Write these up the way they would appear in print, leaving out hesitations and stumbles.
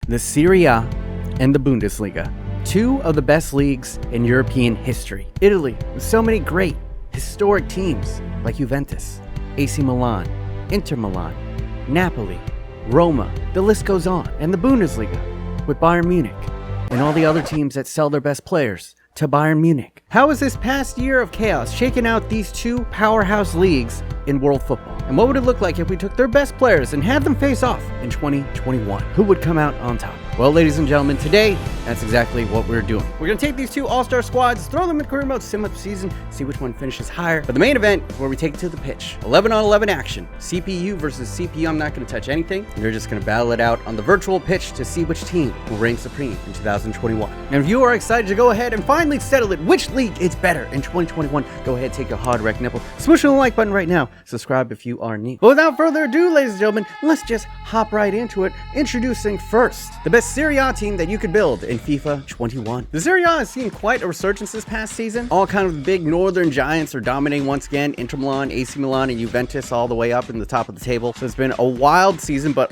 the Serie A and the Bundesliga, two of the best leagues in European history. Italy, with so many great, historic teams like Juventus, AC Milan, Inter Milan, Napoli, Roma, the list goes on. And the Bundesliga, with Bayern Munich, and all the other teams that sell their best players to Bayern Munich. How has this past year of chaos shaken out these two powerhouse leagues in world football? And what would it look like if we took their best players and had them face off in 2021? Who would come out on top? Well, ladies and gentlemen, today, that's exactly what we're doing. We're going to take these two all-star squads, throw them in career mode, sim up the season, see which one finishes higher. But the main event is where we take it to the pitch. 11-on-11 action. CPU versus CPU. I'm not going to touch anything. You're just going to battle it out on the virtual pitch to see which team will reign supreme in 2021. And if you are excited to go ahead and finally settle it, which league is better in 2021, go ahead, take your hard wreck nipple, smush the like button right now, subscribe if you are new. But without further ado, ladies and gentlemen, let's just hop right into it. Introducing first, the best Serie A team that you could build in FIFA 21. The Serie A has seen quite a resurgence this past season. All kind of big northern giants are dominating once again. Inter Milan, AC Milan, and Juventus all the way up in the top of the table. So it's been a wild season, but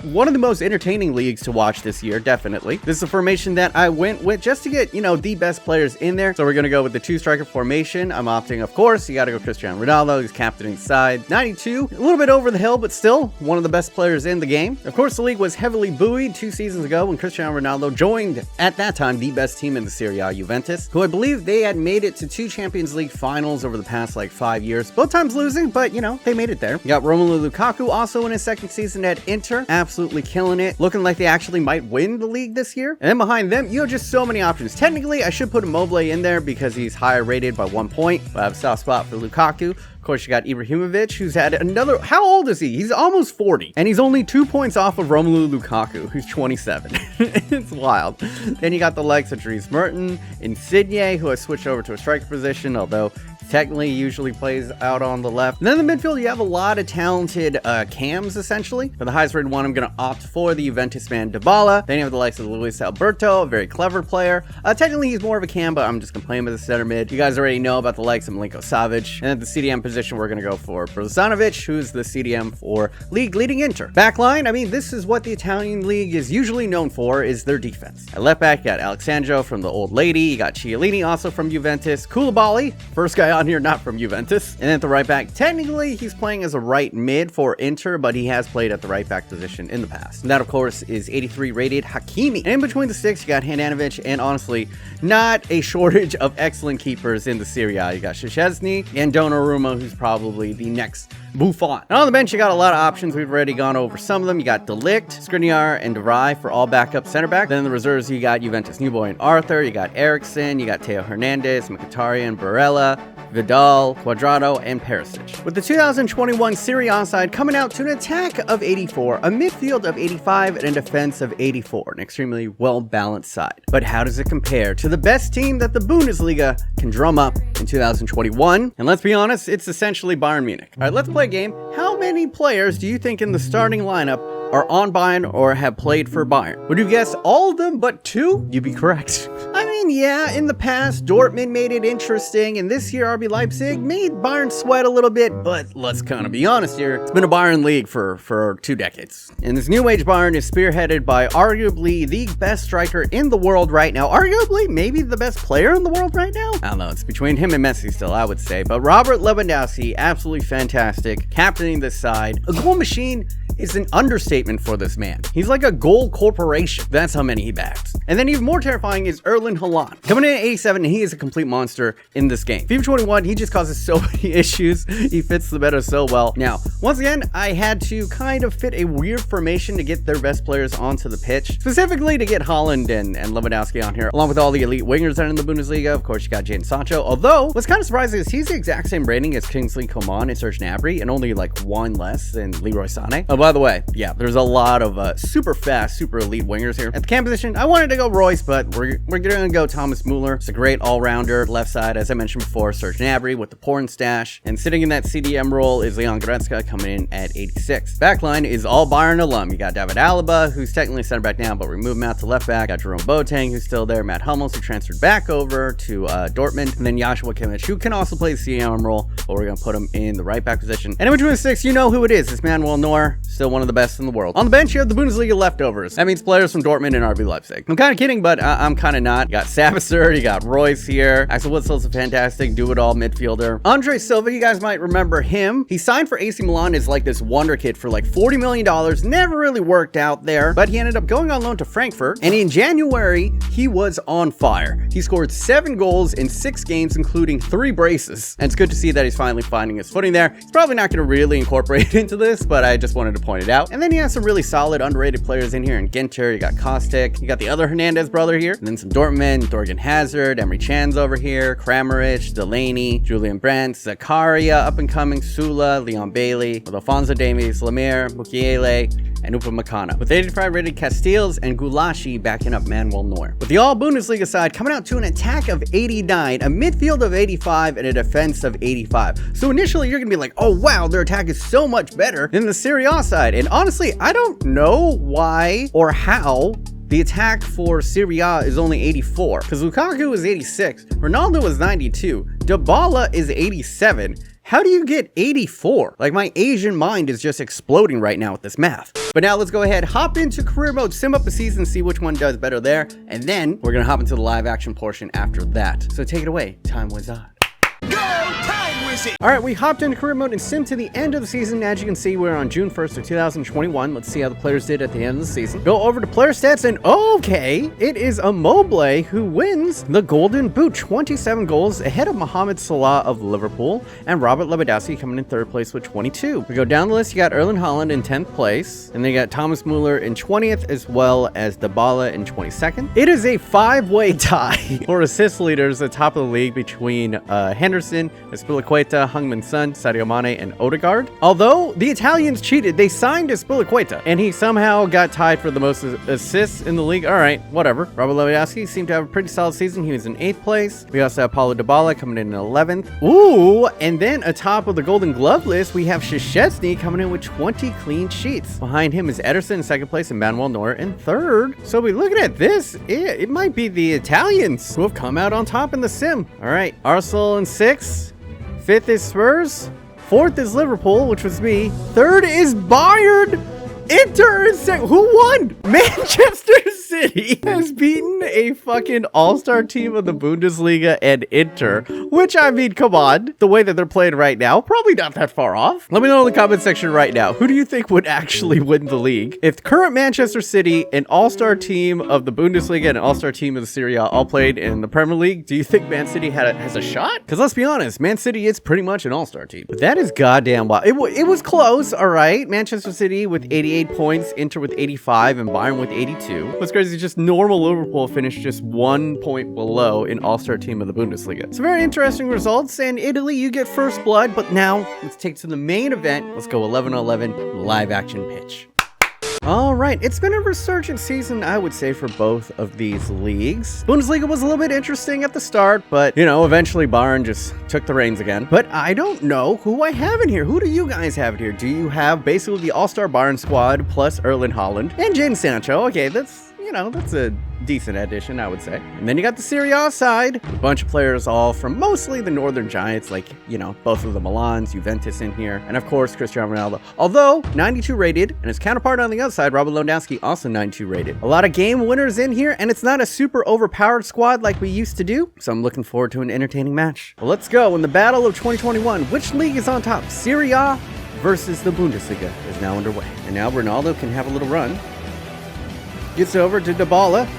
one of the most entertaining leagues to watch this year, definitely. This is a formation that I went with just to get, the best players in there. So we're going to go with the two-striker formation. I'm opting, of course, you got to go Cristiano Ronaldo. He's captaining the side. 92, a little bit over the hill, but still one of the best players in the game. Of course, the league was heavily buoyed 2 seasons ago when Cristiano Ronaldo joined, at that time, the best team in the Serie A, Juventus, who I believe they had made it to 2 Champions League finals over the past 5 years. Both times losing, but they made it there. You got Romelu Lukaku also in his second season at Inter, absolutely killing it, looking like they actually might win the league this year. And then behind them, you have just so many options. Technically, I should put Immobile in there because he's higher rated by 1 point, but I have a soft spot for Lukaku. Of course, you got Ibrahimovic, who's had another... How old is he? He's almost 40. And he's only 2 points off of Romelu Lukaku, who's 27. It's wild. Then you got the likes of Dries Mertens, Insigne, who has switched over to a striker position, although technically usually plays out on the left. And then in the midfield, you have a lot of talented cams, essentially. For the highest rated one, I'm going to opt for the Juventus man Dybala. Then you have the likes of Luis Alberto, a very clever player. Technically, he's more of a cam, but I'm just going to play him as a center mid. You guys already know about the likes of Milinko Savic. And at the CDM position, we're going to go for Brozovic, who's the CDM for league leading Inter. Backline, this is what the Italian league is usually known for, is their defense. At left back, you got Alexandro from the old lady. You got Chiellini also from Juventus. Koulibaly, first guy on here not from Juventus. And at the right back, technically he's playing as a right mid for Inter, but he has played at the right back position in the past. And that, of course, is 83 rated Hakimi. And in between the sticks, you got Handanovic, and honestly, not a shortage of excellent keepers in the Serie A. You got Szczesny and Donnarumma, who's probably the next Buffon. And on the bench, you got a lot of options. We've already gone over some of them. You got De Ligt, Skriniar, and De Vrij for all backup center back. Then in the reserves, you got Juventus new boy and Arthur. You got Eriksen. You got Theo Hernandez, Mkhitaryan, Barella, Vidal, Cuadrado, and Perisic. With the 2021 Serie A side coming out to an attack of 84, a midfield of 85, and a defense of 84. An extremely well-balanced side. But how does it compare to the best team that the Bundesliga can drum up in 2021? And let's be honest, it's essentially Bayern Munich. All right, let's play a game. How many players do you think in the starting lineup are on Bayern or have played for Bayern? Would you guess all of them but 2? You'd be correct. Yeah, in the past, Dortmund made it interesting, and this year RB Leipzig made Bayern sweat a little bit, but let's kind of be honest here. It's been a Bayern league for 2 decades. And this new age Bayern is spearheaded by arguably the best striker in the world right now. Arguably, maybe the best player in the world right now? I don't know, it's between him and Messi still, I would say. But Robert Lewandowski, absolutely fantastic, captaining this side. A goal machine is an understatement for this man. He's like a goal corporation. That's how many he backs. And then even more terrifying is Erling Haaland. Coming in at 87, and he is a complete monster in this game. FIFA 21, he just causes so many issues. He fits the meta so well. Now, once again, I had to kind of fit a weird formation to get their best players onto the pitch, specifically to get Haaland and Lewandowski on here, along with all the elite wingers that are in the Bundesliga. Of course, you got Jadon Sancho. Although, what's kind of surprising is he's the exact same rating as Kingsley Coman and Serge Gnabry, and only 1 less than Leroy Sané. Oh, by the way, yeah, there's a lot of super fast, super elite wingers here. At the cam position, I wanted to go Royce, but we're gonna go Thomas Müller. It's a great all-rounder. Left side, as I mentioned before, Serge Gnabry with the porn stash. And sitting in that CDM role is Leon Goretzka coming in at 86. Backline is all Bayern alum. You got David Alaba, who's technically center back now, but we moved him out to left back. Got Jerome Boateng, who's still there. Matt Hummels, who transferred back over to Dortmund. And then Joshua Kimmich, who can also play the CDM role, but we're gonna put him in the right back position. And in between the 6, you know who it is. It's Manuel Neuer. still one of the best in the world. On the bench, you have the Bundesliga leftovers. That means players from Dortmund and RB Leipzig. I'm kind of kidding, but I'm kind of not. You got Sabitzer, you got Royce here. Axel Witzel's a fantastic do-it-all midfielder. Andre Silva, you guys might remember him. He signed for AC Milan as like this wonder kid for like $40 million. Never really worked out there, but he ended up going on loan to Frankfurt. And in January, he was on fire. He scored 7 goals in 6 games, including 3 braces. And it's good to see that he's finally finding his footing there. He's probably not going to really incorporate it into this, but I just wanted to point it out. And then he has some really solid, underrated players in here. In Ginter, you got Kostic, you got the other Hernandez brother here, and then some Dortmund, Thorgan Hazard, Emre Can's over here, Kramaric, Delaney, Julian Brandt, Zakaria, up and coming, Sula, Leon Bailey, with Alfonso Davies, Lemire, Mukiele, and Upamecano, with 85 rated Castells and Gulashi backing up Manuel Neuer. With the all-Bundesliga side coming out to an attack of 89, a midfield of 85, and a defense of 85. So initially you're gonna be like, oh wow, their attack is so much better than the Serie A side. And honestly, I don't know why or how the attack for Serie A is only 84, because Lukaku is 86, Ronaldo is 92, Dybala is 87. How do you get 84? Like, my Asian mind is just exploding right now with this math. But now let's go ahead, hop into career mode, sim up a season, see which one does better there, and then we're gonna hop into the live action portion after that. So take it away, Time Wizard. All right, we hopped into career mode and sim to the end of the season. As you can see, we're on June 1st of 2021. Let's see how the players did at the end of the season. Go over to player stats, and okay, it is Immobile who wins the Golden Boot. 27 goals ahead of Mohamed Salah of Liverpool, and Robert Lewandowski coming in 3rd place with 22. We go down the list, you got Erling Haaland in 10th place, and then you got Thomas Muller in 20th, as well as Dybala in 22nd. It is a 5-way tie for assist leaders at the top of the league between Henderson, Azpilicueta, Heung-min Son, Sadio Mane, and Odegaard. Although the Italians cheated, they signed Azpilicueta, and he somehow got tied for the most assists in the league. All right, whatever. Robert Lewandowski seemed to have a pretty solid season. He was in 8th place. We also have Paulo Dybala coming in 11th. Ooh, and then atop of the Golden Glove list, we have Szczesny coming in with 20 clean sheets. Behind him is Ederson in 2nd place and Manuel Neuer in 3rd. So we looking at this, it might be the Italians who have come out on top in the sim. All right, Arsenal in 6th. 5th is Spurs. 4th is Liverpool, which was me. 3rd is Bayern. Inter is 2nd. Who won? Manchester City has beaten a fucking all-star team of the Bundesliga and Inter, which, I mean, come on. The way that they're playing right now, probably not that far off. Let me know in the comment section right now, who do you think would actually win the league? If current Manchester City, an all-star team of the Bundesliga and an all-star team of the Serie A all played in the Premier League, do you think Man City has a shot? Because let's be honest, Man City is pretty much an all-star team. But that is goddamn wild. It was close, all right. Manchester City with 88 points, Inter with 85, and Bayern with 82. What's crazy is just normal Liverpool finished just 1 point below an all-star team of the Bundesliga. It's very interesting results, and Italy, you get first blood, but now let's take to the main event. Let's go 11-11 live action pitch. All right, it's been a resurgent season, I would say, for both of these leagues. Bundesliga was a little bit interesting at the start, but, you know, eventually Bayern just took the reins again. But I don't know who I have in here. Who do you guys have in here? Do you have basically the all-star Bayern squad plus Erling Haaland and Jadon Sancho? Okay, that's, you know, that's a decent addition, I would say. And then you got the Serie A side, a bunch of players all from mostly the Northern Giants, like, you know, both of the Milans, Juventus in here, and of course, Cristiano Ronaldo. Although, 92 rated, and his counterpart on the other side, Robert Lewandowski, also 92 rated. A lot of game winners in here, and it's not a super overpowered squad like we used to do, so I'm looking forward to an entertaining match. Well, let's go. In the battle of 2021, which league is on top? Serie A versus the Bundesliga is now underway. And now Ronaldo can have a little run. Gets over to Dybala.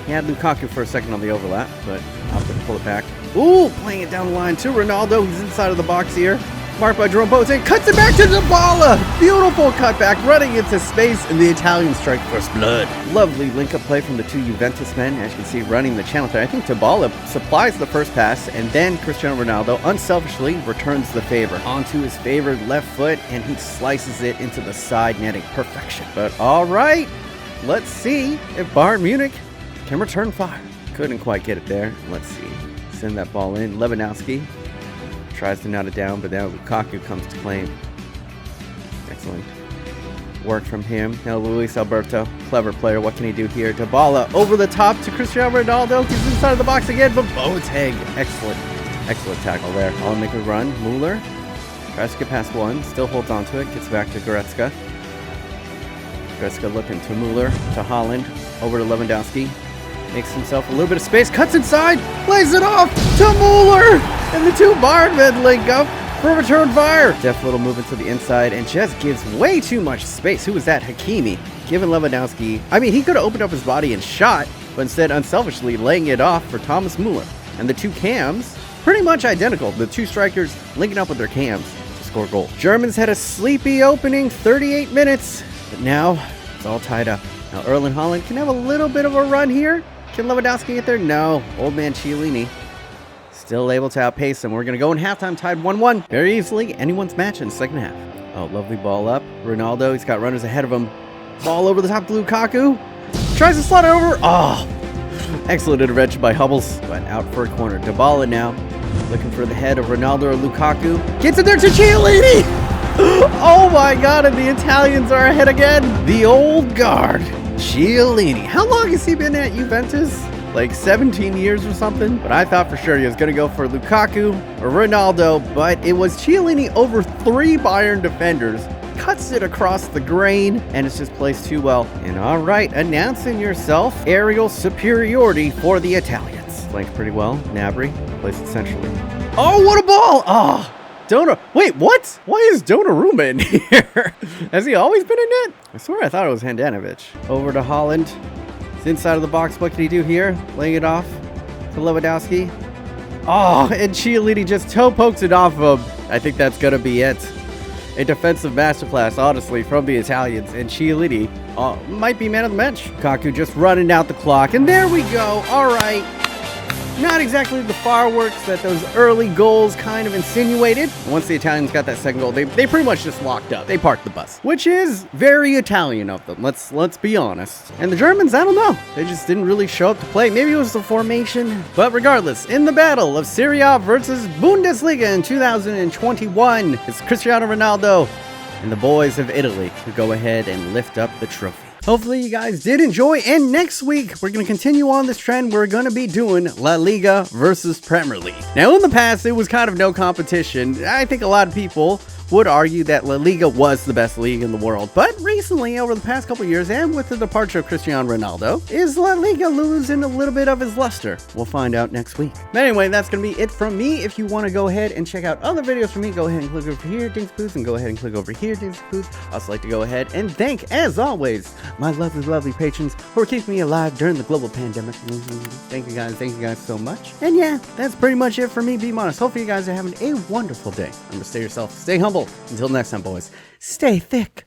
He had Lukaku for a second on the overlap, but I'm going to pull it back. Ooh, playing it down the line to Ronaldo. He's inside of the box here. Marked by Jerome Boateng. Cuts it back to Dybala. Beautiful cutback, running into space, and the Italians strike first blood. Lovely link-up play from the two Juventus men. As you can see, running the channel there. I think Dybala supplies the first pass, and then Cristiano Ronaldo unselfishly returns the favor onto his favored left foot, and he slices it into the side netting. Perfection. But all right, let's see if Bayern Munich can return fire. Couldn't quite get it there. Let's see. Send that ball in. Lewandowski tries to knot it down, but now Lukaku comes to claim. Excellent work from him. Now Luis Alberto, clever player. What can he do here? Dybala over the top to Cristiano Ronaldo. He's inside of the box again, but Boateng. Excellent tackle there. I'll make a run. Muller Tries to get past one, still holds on to it, gets back to Goretzka. Goretzka looking to Mueller, to Holland, over to Lewandowski. Makes himself a little bit of space, cuts inside, plays it off to Mueller! And the two Bayern link up for a return fire. Deft little movement to the inside and just gives way too much space. Who was that? Hakimi. Giving Lewandowski. I mean, he could have opened up his body and shot, but instead unselfishly laying it off for Thomas Mueller. And the two cams, pretty much identical. The two strikers linking up with their cams to score a goal. Germans had a sleepy opening, 38 minutes, but now it's all tied up. Now Erling Haaland can have a little bit of a run here. Can Lewandowski get there? No. Old man Chiellini still able to outpace him. We're going to go in halftime tied 1-1. Very easily anyone's match in the second half. Oh, lovely ball up. Ronaldo, he's got runners ahead of him. Ball over the top to Lukaku. Tries to slot it over. Oh, excellent intervention by Hummels. But out for a corner. Dybala now looking for the head of Ronaldo or Lukaku. Gets it there to Chiellini. Oh my God, and the Italians are ahead again. The old guard, Chiellini. How long has he been at Juventus? Like 17 years or something? But I thought for sure he was going to go for Lukaku or Ronaldo, but it was Chiellini over 3 Bayern defenders. Cuts it across the grain, and it's just placed too well. And all right, announcing yourself, aerial superiority for the Italians. Flanked pretty well. Gnabry placed it centrally. Oh, what a ball! Oh, wait, what? Why is Donnarumma in here? Has he always been in net? I swear I thought it was Handanovic. Over to Holland. It's inside of the box. What can he do here? Laying it off to Lewandowski. Oh, and Chiellini just toe pokes it off of him. I think that's going to be it. A defensive masterclass, honestly, from the Italians. And Chiellini might be man of the match. Kaku just running out the clock. And there we go. All right. Not exactly the fireworks that those early goals kind of insinuated. Once the Italians got that second goal, they pretty much just locked up. They parked the bus, which is very Italian of them. Let's be honest. And the Germans, I don't know. They just didn't really show up to play. Maybe it was the formation. But regardless, in the battle of Serie A versus Bundesliga in 2021, it's Cristiano Ronaldo and the boys of Italy who go ahead and lift up the trophy. Hopefully you guys did enjoy, and next week we're going to continue on this trend. We're going to be doing La Liga versus Premier League. Now in the past it was kind of no competition. I think a lot of people would argue that La Liga was the best league in the world, but recently over the past couple years and with the departure of Cristiano Ronaldo, is La Liga losing a little bit of his luster? We'll find out next week. But anyway, that's going to be it from me. If you want to go ahead and check out other videos from me, go ahead and click over here, Dinks Boots, and go ahead and click over here, Dinks Boots. I'd also like to go ahead and thank, as always, my lovely patrons who are keeping me alive during the global pandemic. Thank you guys so much. And yeah, that's pretty much it for me, BMOnus. Hopefully you guys are having a wonderful day. Remember, stay yourself, stay humble. Until next time, boys, stay thick.